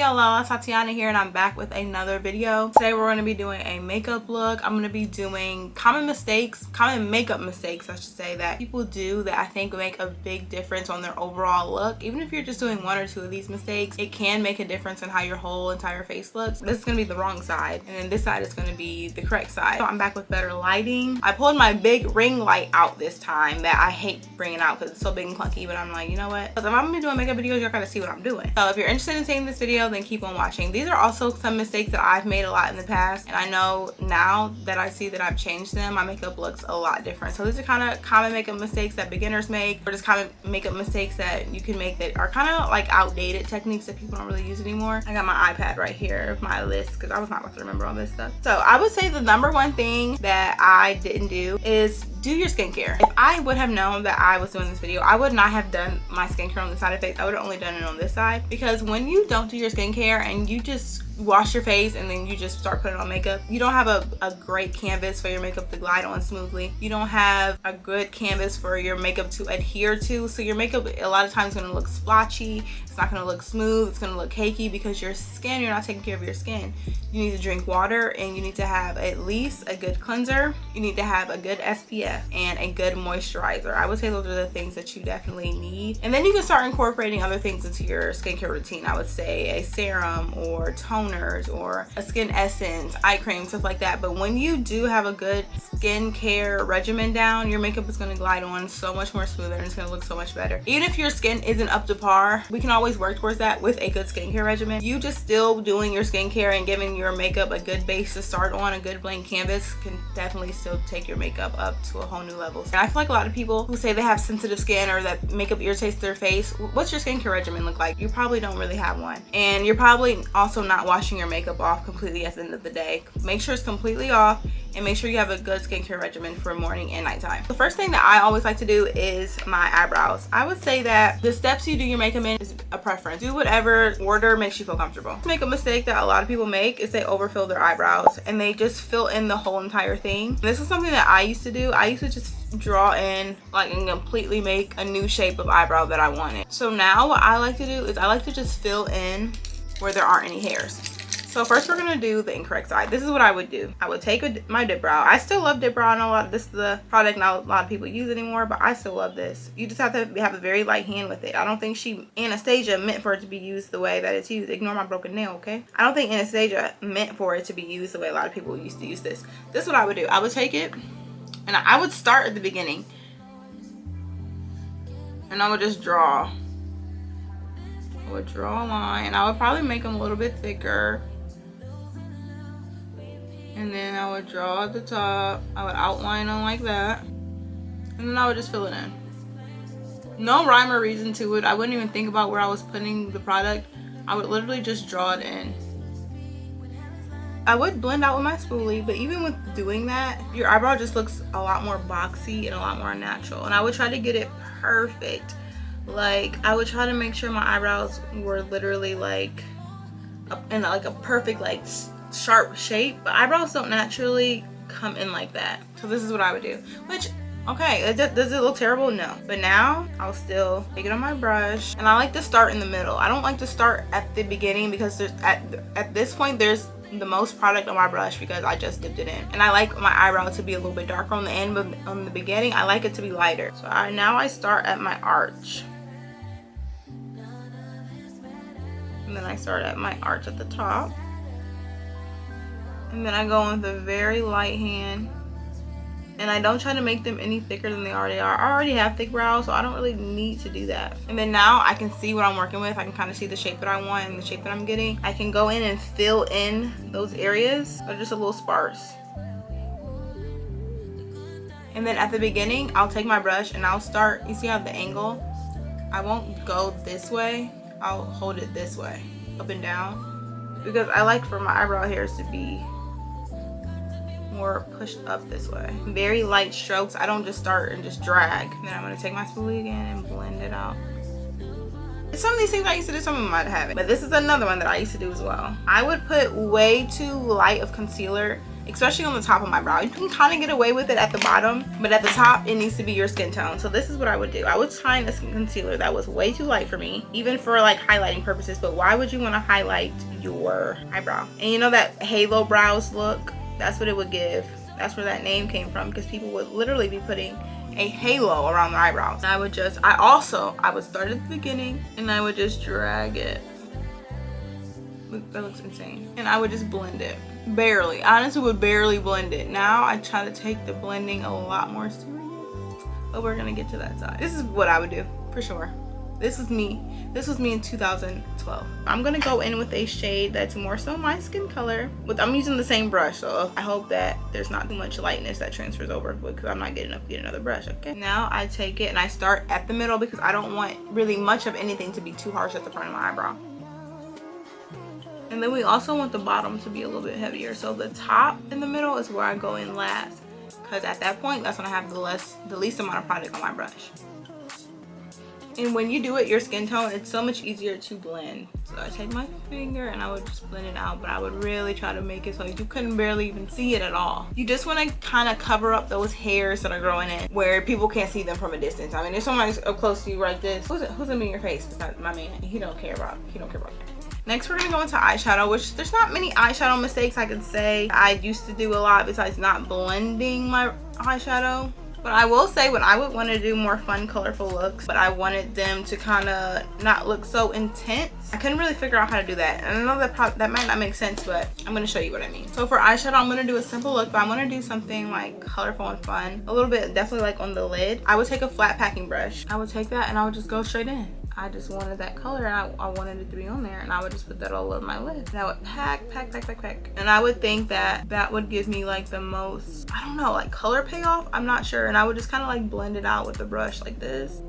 y'all, Tatiana here, and I'm back with another video. Today we're going to be doing a makeup look. I'm going to be doing common makeup mistakes I should say, that people do that I think make a big difference on their overall look. Even if you're just doing one or two of these mistakes, it can make a difference in how your whole entire face looks. This is going to be the wrong side, and then this side is going to be the correct side. So I'm back with better lighting. I pulled my big ring light out this time that I hate bringing out because it's so big and clunky, but I'm like, you know what? Because if I'm going to be doing makeup videos, you're going to see what I'm doing. So if you're interested in seeing this video, then keep on watching. These are also some mistakes that I've made a lot in the past, and I know now that I see that I've changed them, my makeup looks a lot different. So these are kind of common makeup mistakes that beginners make, or just common makeup mistakes that you can make that are kind of like outdated techniques that people don't really use anymore. I got my iPad right here of my list because I was not going to remember all this stuff. So I would say the number one thing that I didn't do is do your skincare. If I would have known that I was doing this video, I would not have done my skincare on the side of the face. I would have only done it on this side, because when you don't do your skincare and you just wash your face and then you just start putting on makeup, you don't have a great canvas for your makeup to glide on smoothly. You don't have a good canvas for your makeup to adhere to, so your makeup a lot of times is going to look splotchy. It's not going to look smooth. It's going to look cakey because your skin, you're not taking care of your skin. You need to drink water, and you need to have at least a good cleanser. You need to have a good SPF and a good moisturizer. I would say those are the things that you definitely need. And then you can start incorporating other things into your skincare routine. I would say a serum or toners or a skin essence, eye cream, stuff like that. But when you do have a good skincare regimen down, your makeup is going to glide on so much more smoother, and it's going to look so much better. Even if your skin isn't up to par, we can always work towards that with a good skincare regimen. You just still doing your skincare and giving your makeup a good base to start on, a good blank canvas, can definitely still take your makeup up to a whole new level. And I feel like a lot of people who say they have sensitive skin or that makeup irritates their face, what's your skincare regimen look like? You probably don't really have one, and you're probably also not washing your makeup off completely at the end of the day. Make sure it's completely off, and make sure you have a good skincare regimen for morning and nighttime. The first thing that I always like to do is my eyebrows. I would say that the steps you do your makeup in is a preference. Do whatever order makes you feel comfortable. Make a mistake that a lot of people make is they overfill their eyebrows and they just fill in the whole entire thing. This is something that I used to do. I used to just draw in like and completely make a new shape of eyebrow that I wanted. So now what I like to do is I like to just fill in where there aren't any hairs. So first we're gonna do the incorrect side. This is what I would do. I would take my dip brow. I still love dip brow. I know this is the product not a lot of people use anymore, but I still love this. You just have to have a very light hand with it. I don't think Anastasia meant for it to be used the way that it's used. Ignore my broken nail, okay? I don't think Anastasia meant for it to be used the way a lot of people used to use this. This is what I would do. I would take it and I would start at the beginning, and I would just draw. I would draw a line, and I would probably make them a little bit thicker. And then I would draw at the top. I would outline them like that. And then I would just fill it in. No rhyme or reason to it. I wouldn't even think about where I was putting the product. I would literally just draw it in. I would blend out with my spoolie, but even with doing that, your eyebrow just looks a lot more boxy and a lot more natural. And I would try to get it perfect. Like, I would try to make sure my eyebrows were literally like in like a perfect like sharp shape, but eyebrows don't naturally come in like that. So this is what I would do, which, okay, does it look terrible? No. But now I'll still take it on my brush, and I like to start in the middle. I don't like to start at the beginning because there's at this point there's the most product on my brush because I just dipped it in, and I like my eyebrow to be a little bit darker on the end, but on the beginning I like it to be lighter. So now I start at my arch, and then I start at my arch at the top. And then I go in with a very light hand, and I don't try to make them any thicker than they already are. I already have thick brows, so I don't really need to do that. And then now I can see what I'm working with. I can kind of see the shape that I want and the shape that I'm getting. I can go in and fill in those areas that are just a little sparse. And then at the beginning, I'll take my brush and I'll start, you see how the angle? I won't go this way. I'll hold it this way, up and down, because I like for my eyebrow hairs to be more pushed up this way. Very light strokes. I don't just start and just drag. Then I'm going to take my spoolie again and blend it out. Some of these things I used to do, some of them I haven't, but this is another one that I used to do as well. I would put way too light of concealer especially on the top of my brow. You can kind of get away with it at the bottom, but at the top it needs to be your skin tone. So this is what I would do. I would find a concealer that was way too light for me, even for like highlighting purposes. But why would you want to highlight your eyebrow? And you know that halo brows look, that's what it would give. That's where that name came from, because people would literally be putting a halo around their eyebrows. And I would start at the beginning and I would just drag it. That looks insane. And I would just blend it. Barely. I honestly would barely blend it. Now I try to take the blending a lot more serious. But we're gonna get to that side. This is what I would do, for sure. This is me. This was me in 2012. I'm gonna go in with a shade that's more so my skin color. I'm using the same brush, so I hope that there's not too much lightness that transfers over, because I'm not getting up to get another brush, okay? Now I take it and I start at the middle, because I don't want really much of anything to be too harsh at the front of my eyebrow. And then we also want the bottom to be a little bit heavier. So the top in the middle is where I go in last, because at that point, that's when I have the least amount of product on my brush. And when you do it your skin tone, it's so much easier to blend. So I take my finger and I would just blend it out, but I would really try to make it so you couldn't barely even see it at all. You just want to kind of cover up those hairs that are growing in where people can't see them from a distance. I mean, if somebody's up close to you like this, who's in your face besides my man? He don't care about that. Next, we're gonna go into eyeshadow, which there's not many eyeshadow mistakes I can say I used to do a lot besides not blending my eyeshadow. But I will say, when I would want to do more fun, colorful looks, but I wanted them to kind of not look so intense, I couldn't really figure out how to do that. And I know that might not make sense, but I'm going to show you what I mean. So for eyeshadow, I'm going to do a simple look, but I want to do something like colorful and fun. A little bit, definitely like on the lid. I would take a flat packing brush. I would take that and I would just go straight in. I just wanted that color and I wanted it to be on there, and I would just put that all over my lid. And I would pack. And I would think that that would give me like the most, I don't know, like color payoff. I'm not sure. And I would just kind of like blend it out with the brush like this.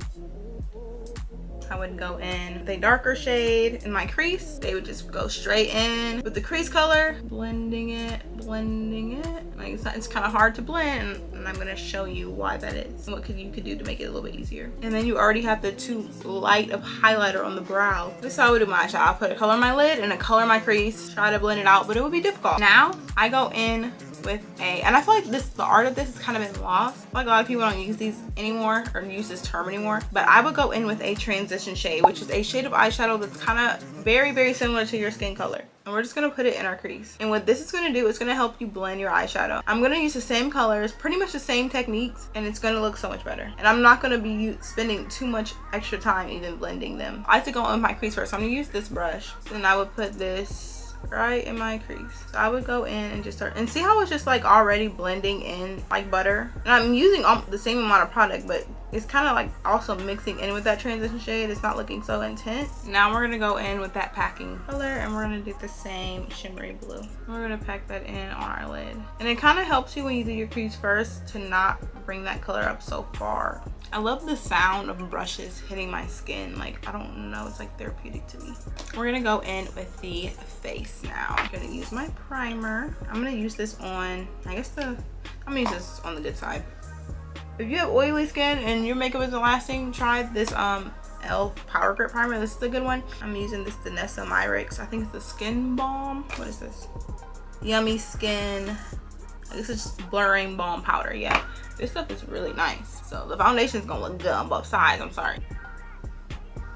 I would go in with a darker shade in my crease. They would just go straight in with the crease color, blending it. Like it's kind of hard to blend, and I'm gonna show you why that is and what you could do to make it a little bit easier. And then you already have the too light of highlighter on the brow. This is how I would do my eyeshadow. I'll put a color on my lid and a color on my crease, try to blend it out, but it would be difficult. Now I go in with and I feel like the art of this has kind of been lost. I feel like a lot of people don't use these anymore or use this term anymore, but I would go in with a transition shade, which is a shade of eyeshadow that's kind of very similar to your skin color. And we're just gonna put it in our crease. And what this is gonna do, it's gonna help you blend your eyeshadow. I'm gonna use the same colors, pretty much the same techniques, and it's gonna look so much better. And I'm not gonna be spending too much extra time even blending them. I like to go in with my crease first. So I'm gonna use this brush, and I would put this right in my crease. So I would go in and just start, and see how it's just like already blending in like butter. And I'm using the same amount of product, but it's kind of like also mixing in with that transition shade. It's not looking so intense. Now we're gonna go in with that packing color, and we're gonna do the same shimmery blue. We're gonna pack that in on our lid. And it kind of helps you when you do your crease first to not bring that color up so far. I love the sound of brushes hitting my skin. Like, I don't know, it's like therapeutic to me. We're gonna go in with the face now. I'm gonna use my primer. I'm gonna use this on, I'm gonna use this on the good side. If you have oily skin and your makeup isn't lasting, try this e.l.f. Power Grip Primer. This is the good one. I'm using this Danessa Myricks. I think it's the Skin Balm. What is this? Yummy Skin. This is just blurring balm powder. Yeah, this stuff is really nice. So the foundation is gonna look good on both sides. I'm sorry.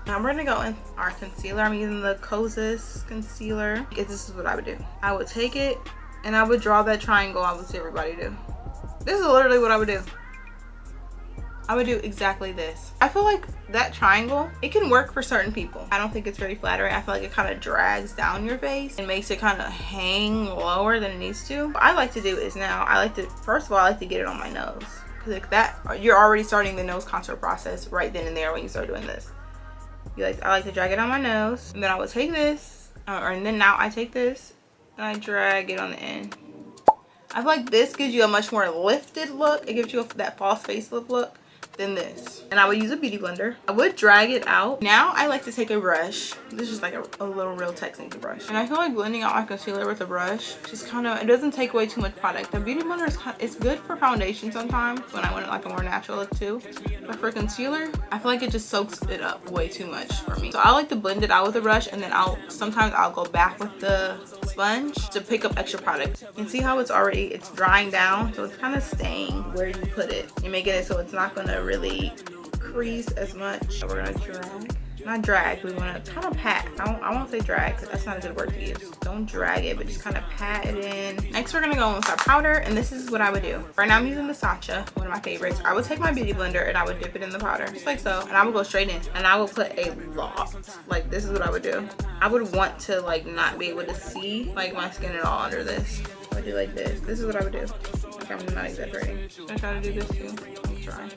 Now we're gonna go in our concealer. I'm using the Kosas concealer. This is what I would do. I would take it and I would draw that triangle I would see everybody do. This is literally what I would do. I would do exactly this. I feel like that triangle, it can work for certain people. I don't think it's very flattering. I feel like it kind of drags down your face and makes it kind of hang lower than it needs to. What I like to do is now, first of all, I like to get it on my nose. Because like that, you're already starting the nose contour process right then and there when you start doing this. I like to drag it on my nose. And then I would take this, and then now I take this and I drag it on the end. I feel like this gives you a much more lifted look. It gives you that false facelift look than this. And I would use a beauty blender. I would drag it out. Now I like to take a brush. This is like a little Real Technique brush. And I feel like blending out my concealer with a brush just kind of, it doesn't take away too much product. The beauty blender is it's good for foundation sometimes when I want like a more natural look too. But for concealer, I feel like it just soaks it up way too much for me. So I like to blend it out with a brush, and then sometimes I'll go back with the sponge to pick up extra product. You can see how it's drying down, so it's kind of staying where you put it. You're making it so it's not gonna really crease as much. So we're gonna not drag, we want to kind of pat. I won't say drag because that's not a good word to use. Don't drag it, but just kind of pat it in. Next we're gonna go in with our powder, and this is what I would do. Right now I'm using the Sacha, one of my favorites. I would take my beauty blender and I would dip it in the powder, just like so, and I would go straight in, and I would put a lot. Like, this is what I would do. I would want to like not be able to see like my skin at all under this. I would do like this. This is what I would do. Like, I'm not exaggerating. I try to do this too. I'm trying.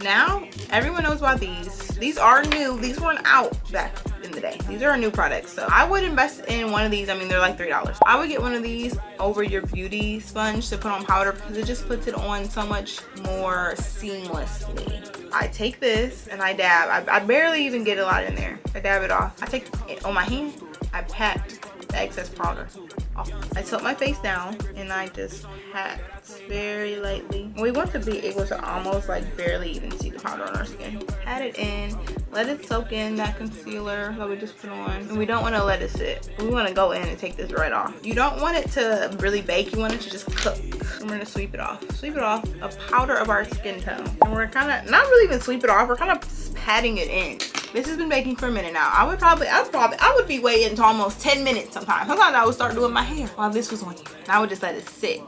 Now everyone knows about these. These are new. These weren't out back in the day. These are new products, so I would invest in one of these. I mean, they're like $3. I would get one of these over your beauty sponge to put on powder because it just puts it on so much more seamlessly. I take this and I dab. I barely even get a lot in there. I dab it off. I take it on my hand. I pat the excess powder off. I tilt my face down and I just pat very lightly. We want to be able to almost like barely even see the powder on our skin. Pat it in, let it soak in that concealer that we just put on, and we don't want to let it sit. We want to go in and take this right off. You don't want it to really bake, you want it to just cook. And we're gonna sweep it off a powder of our skin tone, and we're kind of not really even sweep it off, we're kind of patting it in. This has been baking for a minute now. I would be waiting to almost 10 minutes sometimes. Sometimes I would start doing my hair while this was on here. And I would just let it sit.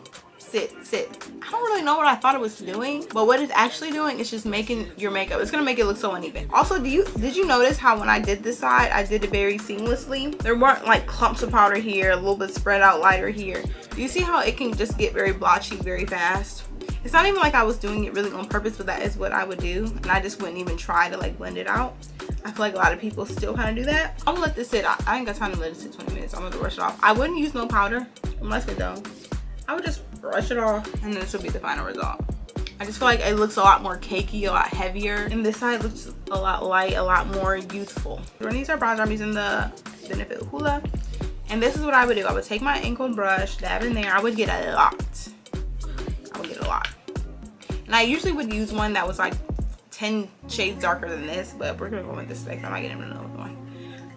I don't really know what I thought it was doing, but what it's actually doing is just making your makeup. It's gonna make it look so uneven. Also, did you notice how when I did this side, I did it very seamlessly? There weren't like clumps of powder here, a little bit spread out lighter here. Do you see how it can just get very blotchy very fast? It's not even like I was doing it really on purpose, but that is what I would do, and I just wouldn't even try to like blend it out. I feel like a lot of people still kind of do that. I'm gonna let this sit. I ain't got time to let it sit 20 minutes. I'm gonna brush it off. I wouldn't use no powder unless it done. I would just brush it off, and then this will be the final result. I just feel like it looks a lot more cakey, a lot heavier, and this side looks a lot light, a lot more youthful. We're gonna use our bronzer. I'm using the Benefit Hoola, and this is what I would do. I would take my ankle brush, dab in there. I would get a lot. And I usually would use one that was like 10 shades darker than this, but we're gonna go with this today. I'm not getting another one.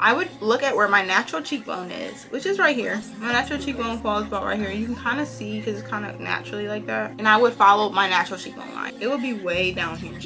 I would look at where my natural cheekbone is, which is right here. My natural cheekbone falls about right here. You can kind of see because it's kind of naturally like that. And I would follow my natural cheekbone line. It would be way down here.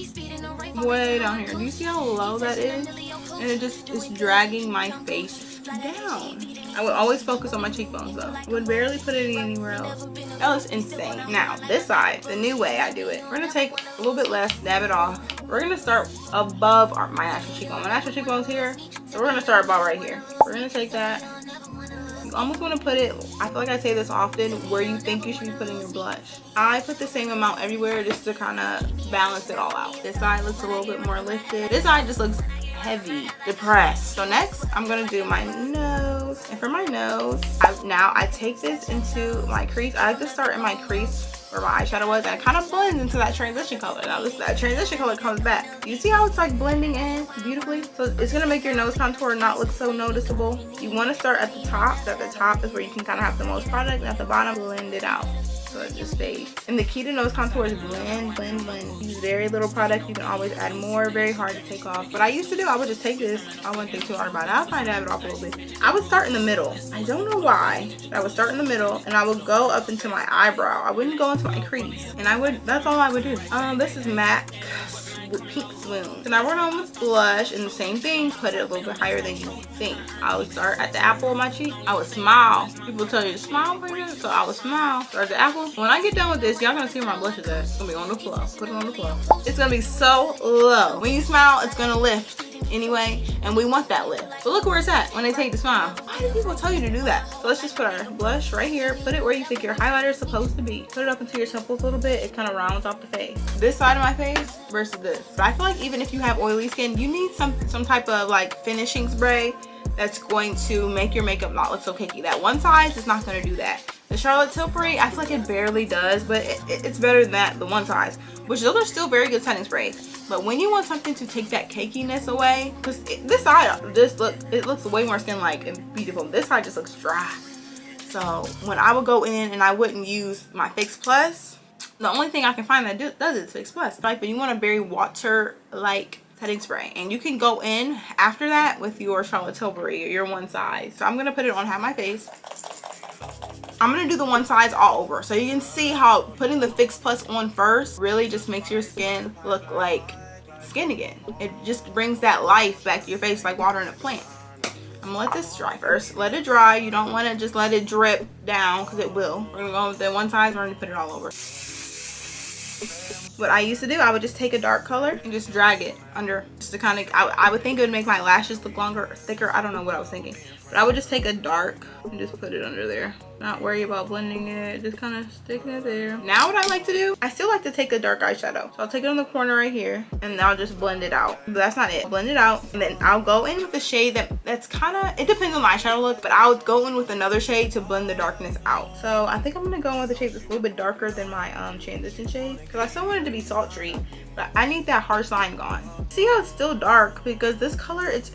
Way down here. Do you see how low that is? And it just is dragging my face down. I would always focus on my cheekbones though. I would barely put it anywhere else. That was insane. Now, this side, the new way I do it. We're gonna take a little bit less, dab it off. We're gonna start above my natural cheekbone. My natural cheekbone's here, so we're gonna start about right here. We're gonna take that. You almost wanna put it, I feel like I say this often, where you think you should be putting your blush. I put the same amount everywhere just to kind of balance it all out. This side looks a little bit more lifted. This side just looks heavy, depressed. So next I'm gonna do my nose, and for my nose I take this into my crease. I like to start in my crease where my eyeshadow was, and it kind of blends into that transition color. Now that transition color comes back. You see how it's like blending in beautifully? So it's gonna make your nose contour not look so noticeable. You want to start at the top. At the top is where you can kind of have the most product, and at the bottom blend it out so it just stays. And the key to nose contour is blend, blend, blend. Use very little product. You can always add more. Very hard to take off. What I used to do, I would just take this. I wouldn't think too hard about it. I'll try to dab it off a little bit. I would start in the middle. I don't know why. I would start in the middle, and I would go up into my eyebrow. I wouldn't go into my crease, and that's all I would do. This is MAC with Pink Swoon. So now we're on with blush, and the same thing, put it a little bit higher than you think. I would start at the apple of my cheek. I would smile. People tell you to smile, so I would smile. Start at the apple. When I get done with this, y'all gonna see where my blush is at. It's gonna be on the floor. Put it on the floor. It's gonna be so low. When you smile, it's gonna lift anyway, and we want that lift. But look where it's at when they tell you to smile. Why do people tell you to do that? So let's just put our blush right here. Put it where you think your highlighter is supposed to be. Put it up into your temples a little bit. It kind of rounds off the face. This side of my face versus this. But I feel like even if you have oily skin, you need some type of like finishing spray that's going to make your makeup not look so cakey. That one size is not going to do that. The Charlotte Tilbury, I feel like it barely does, but it's better than that, the one size, which those are still very good setting sprays. But when you want something to take that cakiness away, because this side it looks way more skin-like and beautiful. This side just looks dry. So when I would go in and I wouldn't use my Fix Plus, the only thing I can find that does it is Fix Plus. Like, but you want a very water-like setting spray, and you can go in after that with your Charlotte Tilbury or your one size. So I'm gonna put it on half my face. I'm gonna do the one size all over, so you can see how putting the Fix Plus on first really just makes your skin look like skin again. It just brings that life back to your face, like watering a plant. I'm gonna let this dry first. Let it dry. You don't want to just let it drip down, because it will. We're gonna go with the one size. We're gonna put it all over. What I used to do, I would just take a dark color and just drag it under, just to kind of, I would think it would make my lashes look longer or thicker. I don't know what I was thinking, but I would just take a dark and just put it under there. Not worry about blending it, just kind of sticking it there. Now what I like to do, I still like to take a dark eyeshadow. So I'll take it on the corner right here, and I'll just blend it out. But that's not it. Blend it out, and then I'll go in with a shade that's kind of, it depends on the eyeshadow look, but I'll go in with another shade to blend the darkness out. So I think I'm gonna go in with a shade that's a little bit darker than my transition shade, because I still want it to be sultry, but I need that harsh line gone. See how it's still dark? Because this color, it's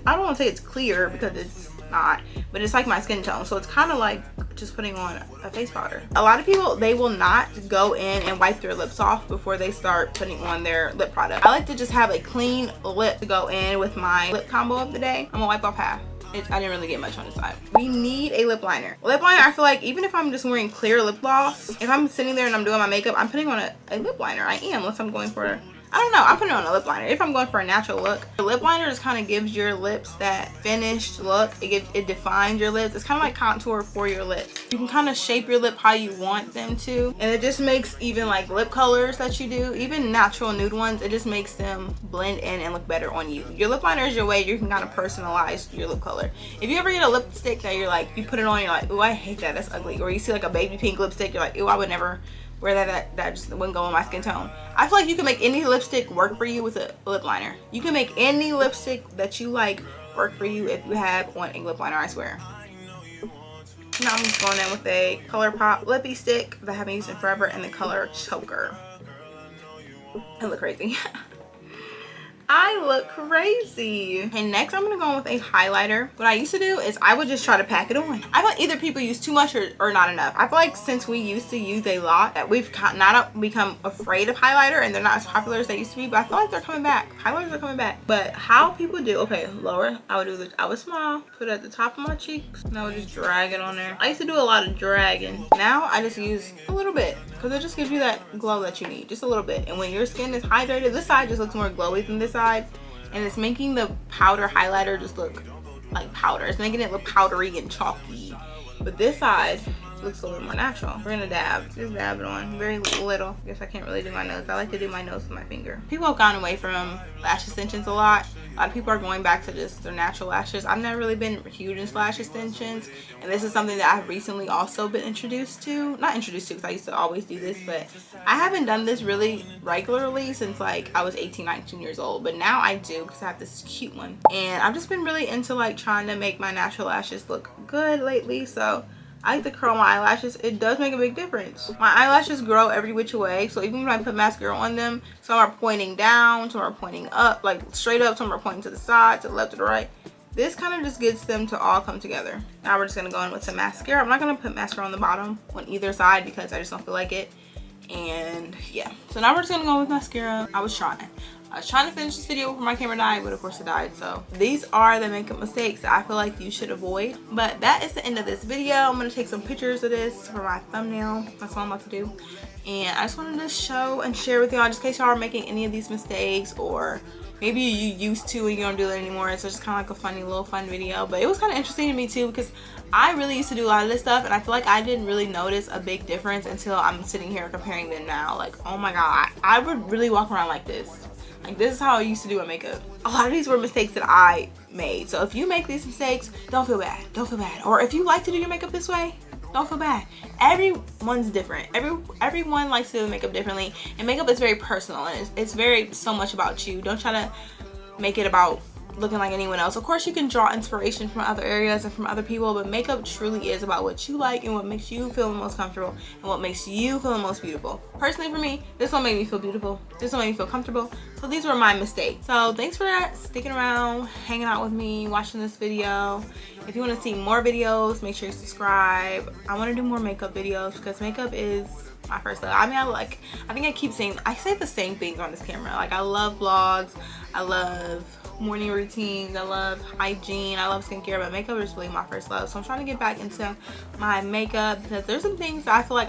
I don't want to say it's clear, because it's not, but it's like my skin tone, so it's kind of like just putting on a face powder. A lot of people, they will not go in and wipe their lips off before they start putting on their lip product. I like to just have a clean lip to go in with my lip combo of the day. I'm gonna wipe off half. I didn't really get much on the side. We need a lip liner. Lip liner, I feel like even if I'm just wearing clear lip gloss, if I'm sitting there and I'm doing my makeup, I'm putting on a lip liner. I am, unless I'm going for, I don't know, I'm putting on a lip liner if I'm going for a natural look. The lip liner just kind of gives your lips that finished look. It defines your lips. It's kind of like contour for your lips. You can kind of shape your lip how you want them to, and it just makes even like lip colors that you do, even natural nude ones, it just makes them blend in and look better on you. Your lip liner is your way you can kind of personalize your lip color. If you ever get a lipstick that you're like, you put it on, you're like, oh, I hate that, that's ugly, or you see like a baby pink lipstick, you're like, oh, I would never wear that just wouldn't go on my skin tone. I feel like you can make any lipstick work for you with a lip liner. You can make any lipstick that you like work for you if you have on a lip liner, I swear. Now I'm just going in with a ColourPop lippy stick that I haven't used in forever, and the color Choker. I look crazy. I look crazy. And next I'm gonna go in with a highlighter. What I used to do is I would just try to pack it on. I feel like either people use too much or not enough. I feel like since we used to use a lot, that we've not become afraid of highlighter, and they're not as popular as they used to be, but I feel like they're coming back. Highlighters are coming back. But how people do, okay, lower, I would smile, put it at the top of my cheeks, and I would just drag it on there. I used to do a lot of dragging. Now I just use a little bit, because it just gives you that glow that you need, just a little bit. And when your skin is hydrated, this side just looks more glowy than this side, and it's making the powder highlighter just look like powder. It's making it look powdery and chalky, but this side looks a little more natural. We're gonna just dab it on very little. I guess I can't really do my nose. I like to do my nose with my finger. People have gone away from lash extensions a lot. A lot of people are going back to just their natural lashes. I've never really been huge into lash extensions, and this is something that I've recently also been introduced to. Not introduced to, because I used to always do this, but I haven't done this really regularly since like I was 18, 19 years old. But now I do, because I have this cute one, and I've just been really into like trying to make my natural lashes look good lately. So I like to curl my eyelashes. It does make a big difference. My eyelashes grow every which way, so even when I put mascara on them, some are pointing down, some are pointing up, like straight up, some are pointing to the side, to the left, to the right. This kind of just gets them to all come together. Now we're just gonna go in with some mascara. I'm not gonna put mascara on the bottom on either side because I just don't feel like it. And yeah, so now we're just gonna go with mascara. I was trying to finish this video before my camera died, but of course it died. So these are the makeup mistakes that I feel like you should avoid. But that is the end of this video. I'm gonna take some pictures of this for my thumbnail. That's what I'm about to do. And I just wanted to show and share with y'all, just in case y'all are making any of these mistakes, or maybe you used to and you don't do it anymore. So it's just kind of like a funny little fun video. But it was kind of interesting to me too, because I really used to do a lot of this stuff, and I feel like I didn't really notice a big difference until I'm sitting here comparing them now. Like, oh my god, I would really walk around like this. Like, this is how I used to do my makeup. A lot of these were mistakes that I made. So if you make these mistakes, don't feel bad. Don't feel bad. Or if you like to do your makeup this way, don't feel bad. Everyone's different. Everyone likes to do makeup differently, and makeup is very personal, and it's very so much about you. Don't try to make it about looking like anyone else. Of course you can draw inspiration from other areas and from other people, but makeup truly is about what you like and what makes you feel the most comfortable and what makes you feel the most beautiful. Personally, for me, this one made me feel beautiful, this one made me feel comfortable. So these were my mistakes. So thanks for sticking around, hanging out with me, watching this video. If you want to see more videos, make sure you subscribe. I want to do more makeup videos because makeup is my first love. I mean, I think I keep saying, I say the same things on this camera. Like, I love vlogs, I love morning routines, I love hygiene, I love skincare, but makeup is really my first love. So I'm trying to get back into my makeup because there's some things that I feel like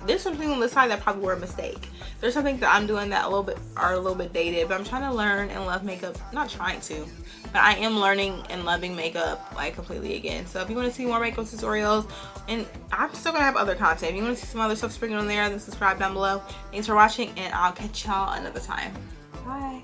there's something on this side that probably were a mistake. There's some things that I'm doing that are a little bit dated, but I'm trying to learn and love makeup. Not trying to, but I am learning and loving makeup like completely again. So if you want to see more makeup tutorials, and I'm still gonna have other content, if you want to see some other stuff sprinkled on there, then subscribe down below. Thanks for watching, and I'll catch y'all another time. Bye.